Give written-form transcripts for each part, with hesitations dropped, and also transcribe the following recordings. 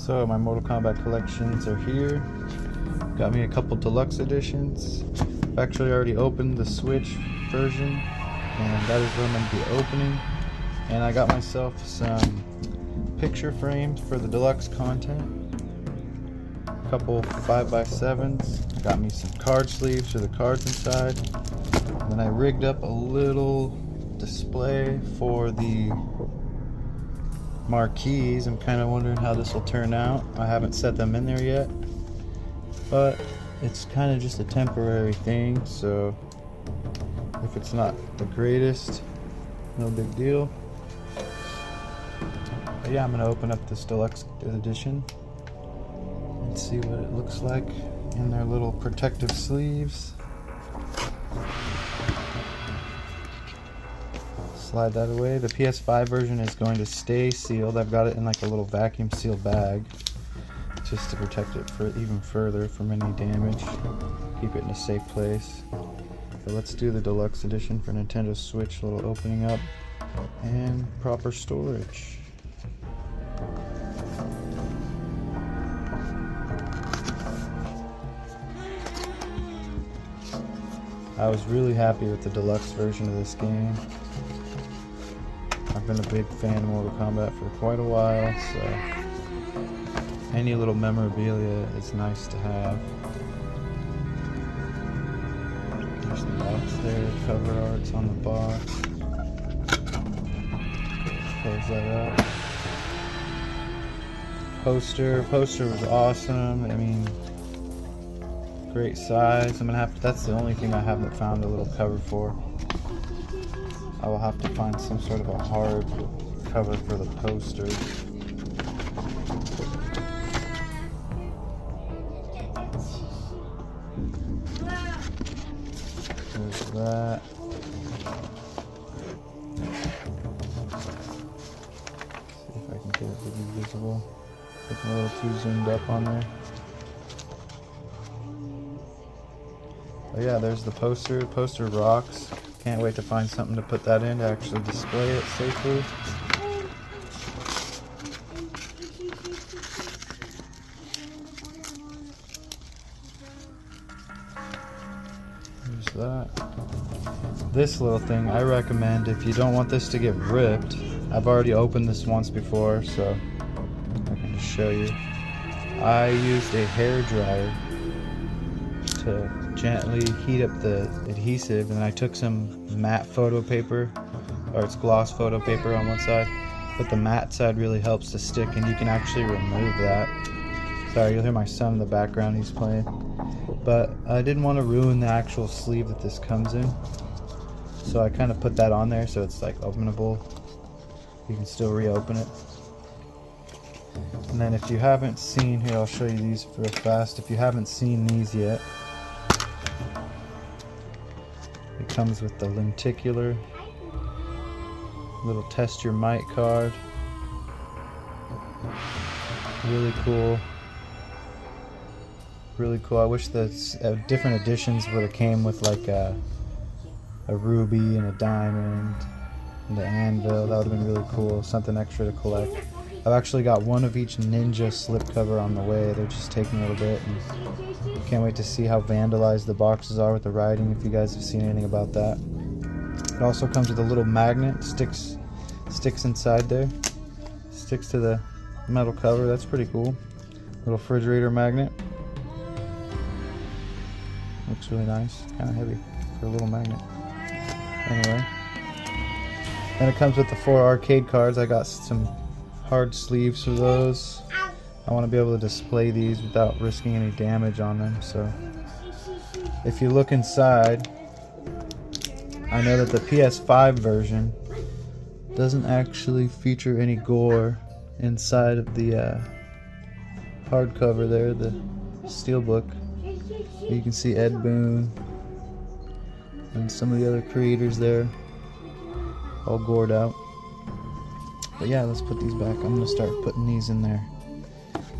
So my Mortal Kombat collections are here. Got me a couple deluxe editions. I've actually already opened the Switch version, and that is what I'm going to be opening. And I got myself some picture frames for the deluxe content. A couple 5x7s. Got me some card sleeves for the cards inside. And then I rigged up a little display for the marquees. I'm kind of wondering how this will turn out. I haven't set them in there yet, but it's kind of just a temporary thing, so if it's not the greatest, no big deal. But yeah, I'm gonna open up this deluxe edition and see what it looks like in their little protective sleeves. Slide that away. The PS5 version is going to stay sealed. I've got it in like a little vacuum sealed bag just to protect it for even further from any damage. Keep it in a safe place. So let's do the deluxe edition for Nintendo Switch. Little opening up and proper storage. I was really happy with the deluxe version of this game. I've been a big fan of Mortal Kombat for quite a while, so any little memorabilia is nice to have. There's the box there, cover art's on the box. Close that up. Poster was awesome. I mean, great size. That's the only thing I haven't found a little cover for. I will have to find some sort of a hard cover for the poster. There's that. See if I can get it to be visible. Looking a little too zoomed up on there. Oh yeah, there's the poster. The poster rocks. Can't wait to find something to put that in to actually display it safely. There's that. This little thing I recommend if you don't want this to get ripped. I've already opened this once before, so I can just show you. I used a hair dryer to gently heat up the adhesive, and I took some matte photo paper, or it's gloss photo paper on one side, but the matte side really helps to stick, and you can actually remove that. Sorry, you'll hear my son in the background, he's playing. But I didn't want to ruin the actual sleeve that this comes in, so I kind of put that on there so it's like openable. You can still reopen it. And then if you haven't seen, here I'll show you these real fast. If you haven't seen these yet, it comes with the lenticular little test your mic card. Really cool. Really cool. I wish that different editions would have came with like a ruby and a diamond and an anvil. That would have been really cool. Something extra to collect. I've actually got one of each ninja slipcover on the way. They're just taking a little bit, and can't wait to see how vandalized the boxes are with the writing, if you guys have seen anything about that. It also comes with a little magnet, sticks inside there, sticks to the metal cover. That's pretty cool. Little refrigerator magnet. Looks really nice. Kind of heavy for a little magnet. Anyway, then it comes with the 4 arcade cards. I got some hard sleeves for those. I want to be able to display these without risking any damage on them. So if you look inside, I know that the PS5 version doesn't actually feature any gore inside of the hardcover there, the steelbook. You can see Ed Boon and some of the other creators there, all gored out. But yeah, let's put these back. I'm gonna start putting these in there.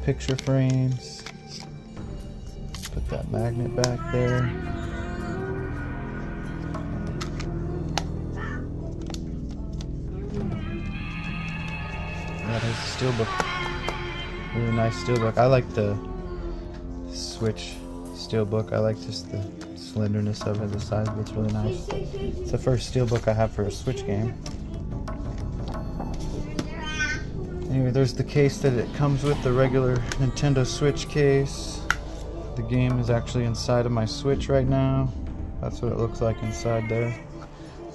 Picture frames. Put that magnet back there. Yeah, there's the steelbook. Really nice steelbook. I like the Switch steelbook. I like just the slenderness of it. The size of it's really nice. It's the first steelbook I have for a Switch game. Anyway, there's the case that it comes with, the regular Nintendo Switch case. The game is actually inside of my Switch right now. That's what it looks like inside there.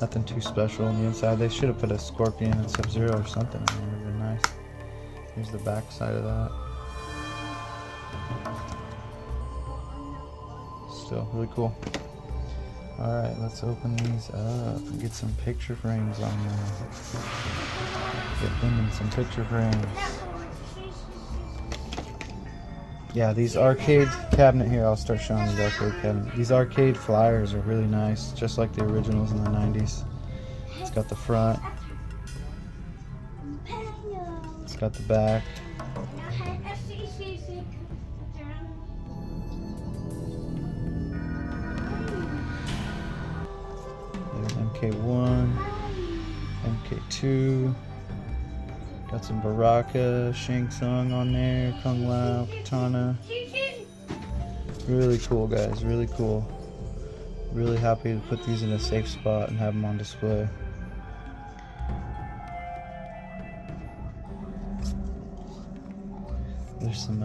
Nothing too special on the inside. They should have put a Scorpion and Sub-Zero or something. That would have been nice. Here's the back side of that. Still really cool. Alright, let's open these up and get some picture frames on there. Get them in some picture frames. Yeah, these arcade cabinet here, I'll start showing these arcade cabinet. These arcade flyers are really nice, just like the originals in the 90s. It's got the front. It's got the back. There's MK1, MK2. Got some Baraka, Shang Tsung on there, Kung Lao, Katana. Really cool, guys, really cool. Really happy to put these in a safe spot and have them on display. There's some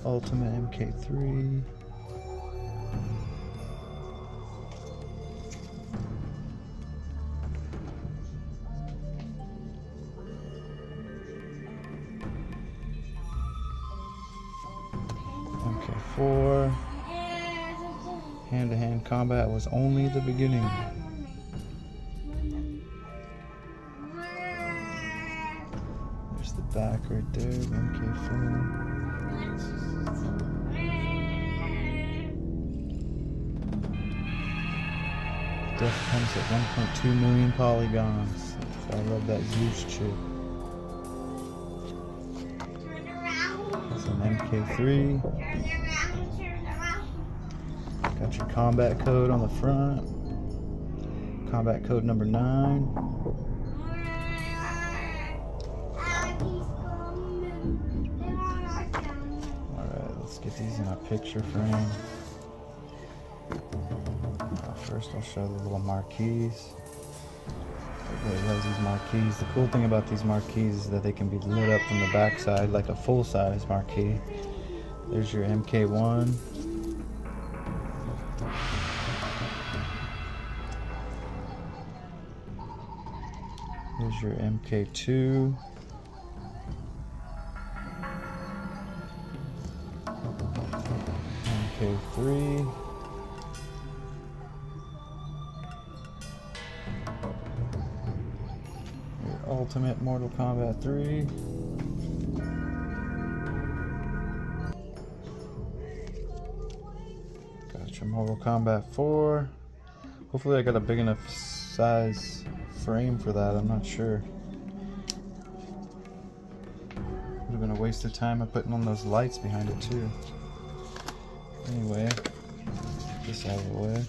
Ultimate MK3. MK4. Hand-to-hand combat was only the beginning. There's the back right there, MK4. Death comes at 1.2 million polygons. I love that Zeus chip. That's an MK3. Got your combat code on the front. Combat code number 9. Alright, let's get these in a picture frame. First I'll show the little marquees. Everybody loves these marquees. The cool thing about these marquees is that they can be lit up from the back side like a full-size marquee. There's your MK1. There's your MK2. MK3. Your Ultimate Mortal Kombat 3. Got your Mortal Kombat 4. Hopefully I got a big enough size frame for that, I'm not sure. Would have been a waste of time of putting on those lights behind it too. Anyway, get this out of the way.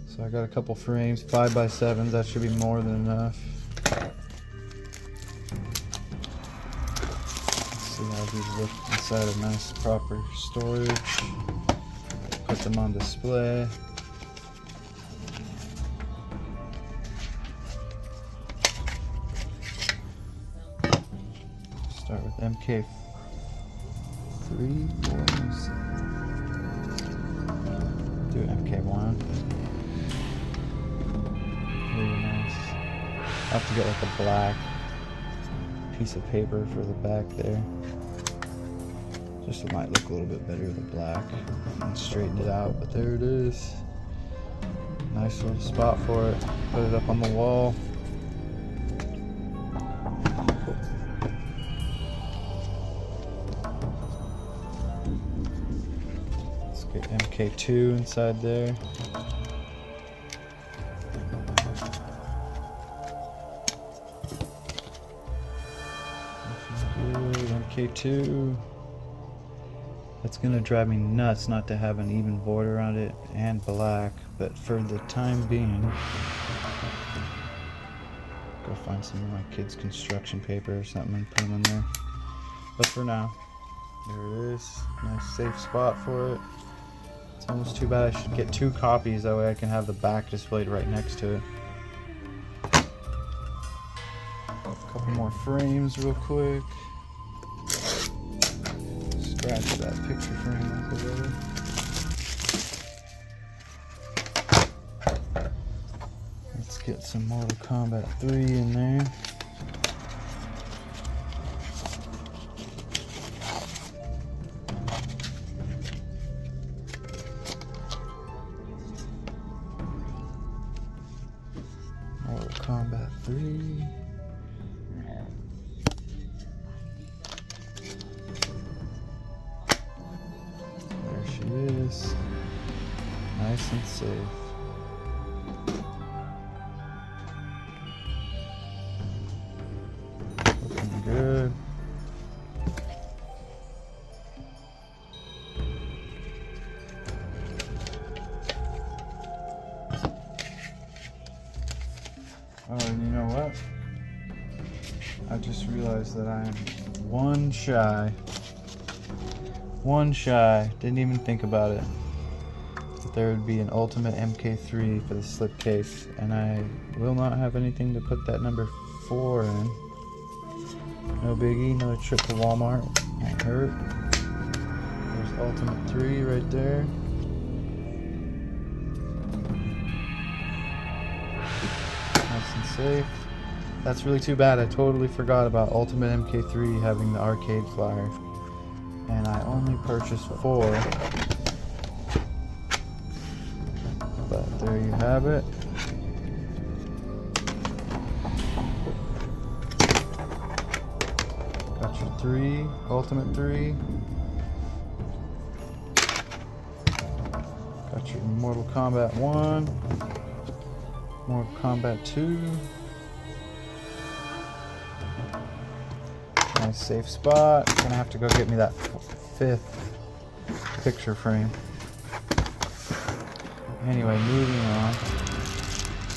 So I got a couple frames, 5x7s, that should be more than enough. Let's see how these look inside a nice proper storage. Put them on display. Start with MK3. Do MK1. Really nice. I'll have to get like a black piece of paper for the back there. Just it might look a little bit better with the black. And straighten it out, but there it is. Nice little spot for it. Put it up on the wall. Get MK2 inside there. MK2. It's gonna drive me nuts not to have an even border around it and black, but for the time being, go find some of my kids' construction paper or something and put them in there. But for now, there it is. Nice safe spot for it. It's almost too bad I should get 2 copies, that way I can have the back displayed right next to it. A couple more frames real quick. Scratch that picture frame off of there. Let's get some Mortal Kombat 3 in there. Mortal Kombat 3. There she is. Nice and safe. Looking good. Oh, and you know what? I just realized that I am one shy. Didn't even think about it. That there would be an Ultimate MK3 for the slipcase, and I will not have anything to put that number 4 in. No biggie, another trip to Walmart. Won't hurt. There's Ultimate 3 right there. Nice and safe. That's really too bad. I totally forgot about Ultimate MK3 having the arcade flyer. And I only purchased 4. But there you have it. Got your 3, Ultimate 3. Got your Mortal Kombat 1. Mortal Kombat 2. Nice safe spot. Gonna have to go get me that 5th picture frame. Anyway, moving on.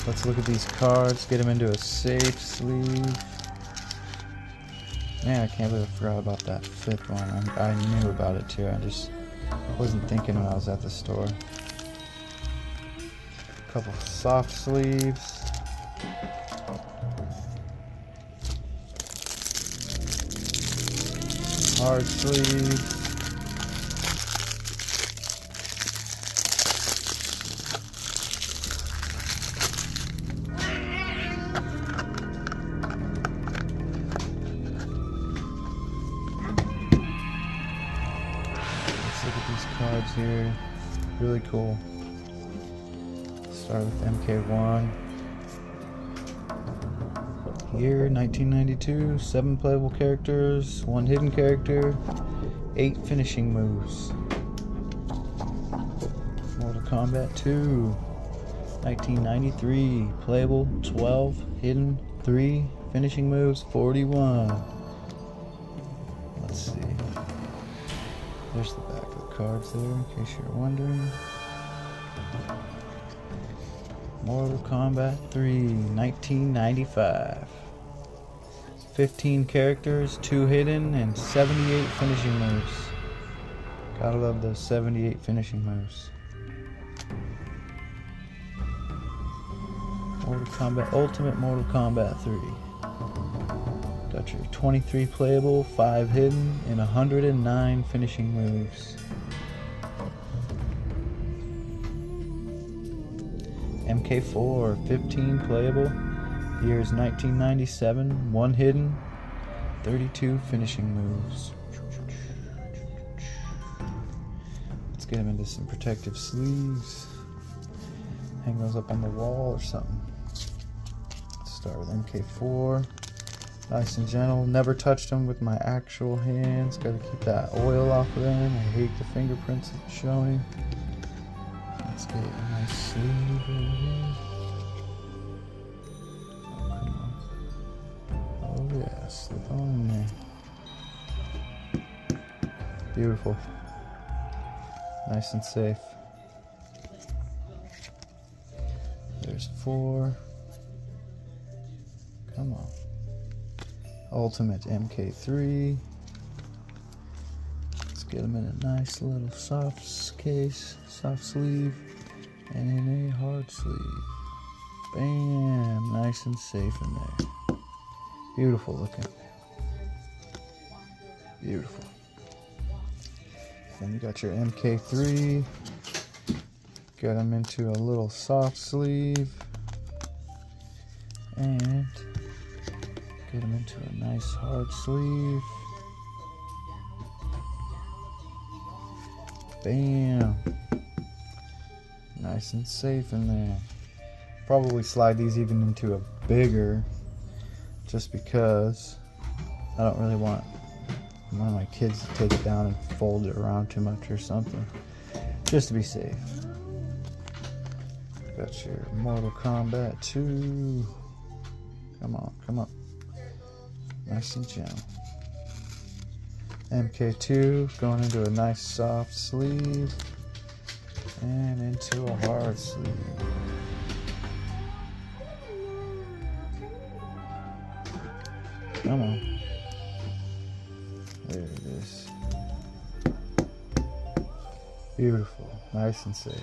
Let's look at these cards. Get them into a safe sleeve. Man, I can't believe I forgot about that 5th one. I knew about it too. I just wasn't thinking when I was at the store. A couple soft sleeves. Hard sleeve. Let's look at these cards here. Really cool. Start with MK1. Year 1992, 7 playable characters, 1 hidden character, 8 finishing moves. Mortal Kombat 2, 1993, playable 12, hidden 3, finishing moves 41. Let's see. There's the back of the cards there, in case you're wondering. Mortal Kombat 3, 1995. 15 characters, 2 hidden, and 78 finishing moves. Gotta love those 78 finishing moves. Mortal Kombat Ultimate Mortal Kombat 3. Got your 23 playable, 5 hidden, and 109 finishing moves. MK4, 15 playable, years 1997, 1 hidden, 32 finishing moves. Let's get them into some protective sleeves. Hang those up on the wall or something. Let's start with MK4. Nice and gentle. Never touched them with my actual hands. Gotta keep that oil off of them. I hate the fingerprints showing. Let's get a nice sleeve over here. Oh, come on. Oh yeah, slip on in there. Beautiful. Nice and safe. There's 4. Come on. Ultimate MK3. Get them in a nice little soft case, soft sleeve, and in a hard sleeve. Bam! Nice and safe in there. Beautiful looking. Beautiful. Then you got your MK3. Get them into a little soft sleeve. And get them into a nice hard sleeve. Bam! Nice and safe in there. Probably slide these even into a bigger, just because I don't really want one of my kids to take it down and fold it around too much or something, just to be safe. Got your Mortal Kombat 2. Come on, come on. Nice and gentle. MK2 going into a nice soft sleeve and into a hard sleeve. Come on. There it is. Beautiful. Nice and safe.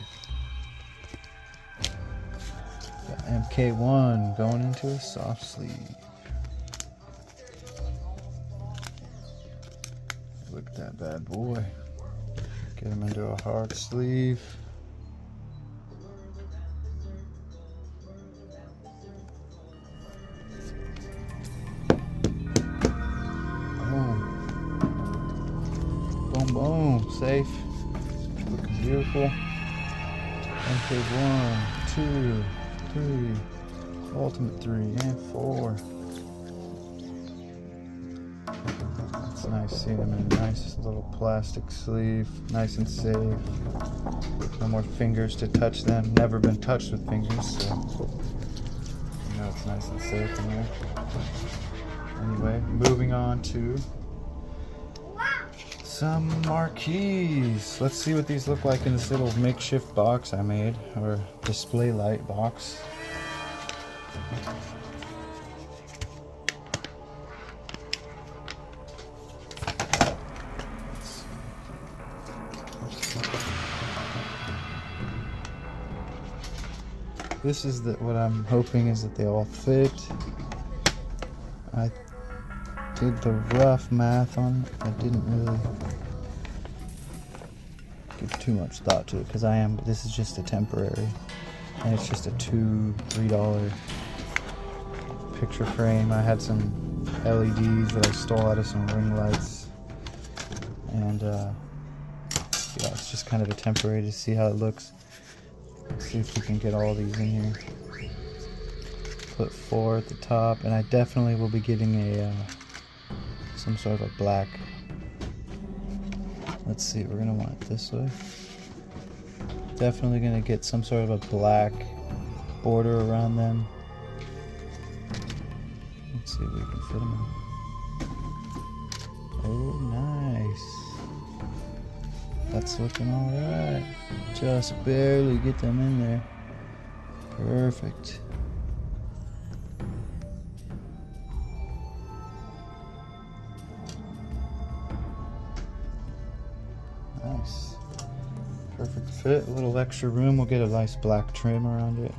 Got MK1 going into a soft sleeve. Look at that bad boy. Get him into a hard sleeve. Boom, boom, safe. Looking beautiful. MK1, 2, 3, Ultimate 3, and 4. It's nice seeing them in a nice little plastic sleeve, nice and safe. No more fingers to touch them. Never been touched with fingers, so you know it's nice and safe in there. Anyway, moving on to some marquees. Let's see what these look like in this little makeshift box I made, or display light box. This is what I'm hoping is that they all fit. I did the rough math on it. I didn't really give too much thought to it because this is just a temporary, and it's just a $2-3 picture frame. I had some LEDs that I stole out of some ring lights, and yeah, it's just kind of a temporary to see how it looks. Let's see if we can get all these in here. Put 4 at the top, and I definitely will be getting a some sort of a black. Let's see, we're gonna want it this way. Definitely gonna get some sort of a black border around them. Let's see if we can fit them in. Oh, nice. That's looking alright. Just barely get them in there. Perfect. Nice. Perfect fit. A little extra room. We'll get a nice black trim around it.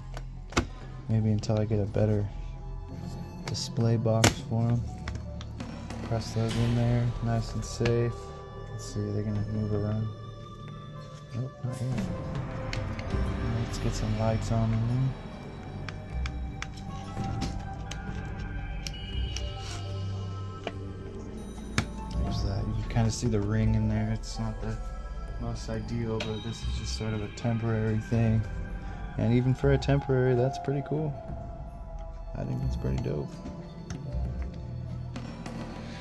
Maybe until I get a better display box for them. Press those in there. Nice and safe. Let's see, they're gonna move around. Nope, not yet. Let's get some lights on in there. There's that. You can kind of see the ring in there. It's not the most ideal, but this is just sort of a temporary thing. And even for a temporary, that's pretty cool. I think it's pretty dope.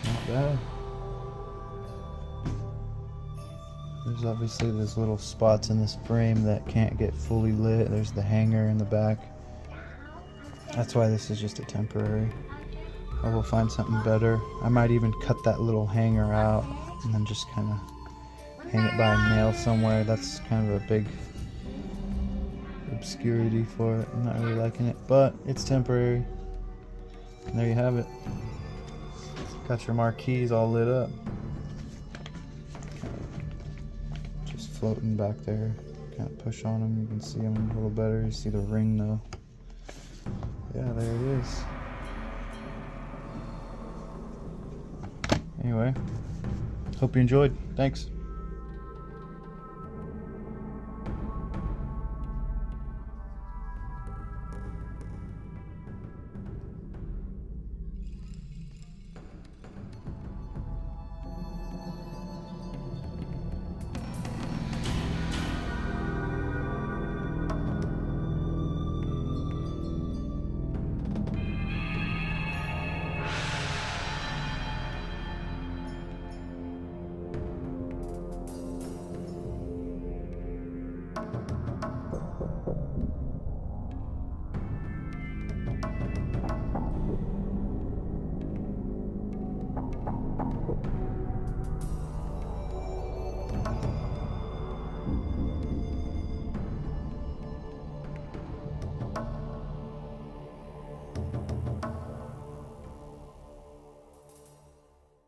Not bad. There's obviously those little spots in this frame that can't get fully lit. There's the hanger in the back. That's why this is just a temporary. I will find something better. I might even cut that little hanger out and then just kind of hang it by a nail somewhere. That's kind of a big obscurity for it. I'm not really liking it, but it's temporary. And there you have it. Got your marquees all lit up. floating back there. Can't push on them. You can see them a little better. You see the ring though. Yeah, there it is. Anyway, hope you enjoyed. Thanks.